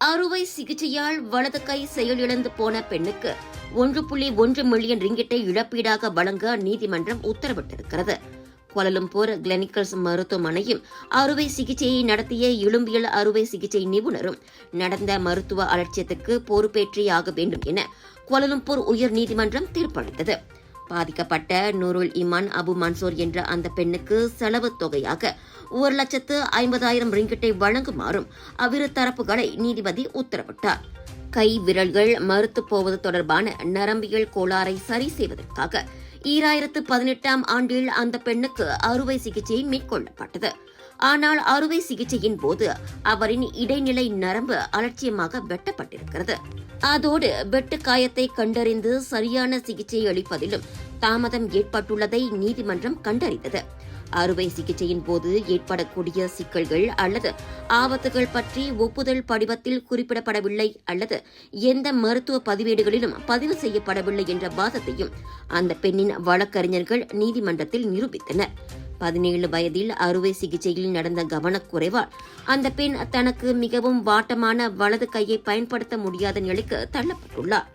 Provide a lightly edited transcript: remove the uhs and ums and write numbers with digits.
அறுவை சிகிச்சையால் வலது கை செயலிழந்து போன பெண்ணுக்கு 1.1 மில்லியன் ரிங்கிட்டை இழப்பீடாக வழங்க நீதிமன்றம் உத்தரவிட்டிருக்கிறது. கோலாலம்பூர் கிளினிக்கல்ஸ் மருத்துவமனையும் அறுவை சிகிச்சையை நடத்திய எலும்பியல் அறுவை சிகிச்சை நிபுணரும் நடந்த மருத்துவ அலட்சியத்துக்கு பொறுப்பேற்றியாக வேண்டும் என கோலாலம்பூர் உயர்நீதிமன்றம் தீர்ப்பளித்தது. பாதிக்கப்பட்ட நூருல் இமான் அபு மன்சூர் என்ற அந்த பெண்ணுக்கு செலவு தொகையாக 1,50,000 ரிங்கிட்டை வழங்குமாறும் அவ்விரு தரப்புகளை நீதிபதி உத்தரவிட்டார். கை விரல்கள் மறுத்துப் போவது தொடர்பான நரம்பியல் கோளாறை சரி செய்வதற்காக 2018ஆம் ஆண்டில் அந்த பெண்ணுக்கு அறுவை சிகிச்சை மேற்கொள்ளப்பட்டது. ஆனால் அறுவை சிகிச்சையின் போது அவரின் இடைநிலை நரம்பு அலட்சியமாக வெட்டப்பட்டிருக்கிறது. அதோடு வெட்டு காயத்தை கண்டறிந்து சரியான சிகிச்சை அளிப்பதிலும் தாமதம் ஏற்பட்டுள்ளதை நீதிமன்றம் கண்டறிந்தது. அறுவை சிகிச்சையின் போது ஏற்படக்கூடிய சிக்கல்கள் அல்லது ஆபத்துகள் பற்றி ஒப்புதல் படிவத்தில் குறிப்பிடப்படவில்லை அல்லது எந்த மருத்துவ பதிவேடுகளிலும் பதிவு செய்யப்படவில்லை என்ற வாதத்தையும் அந்த பெண்ணின் வழக்கறிஞர்கள் நீதிமன்றத்தில் நிரூபித்தனர். 17 வயதில் அறுவை சிகிச்சையில் நடந்த கவனக்குறைவால் அந்த பெண் தனக்கு மிகவும் வாட்டமான வலது கையை பயன்படுத்த முடியாத நிலைக்கு தள்ளப்பட்டுள்ளார்.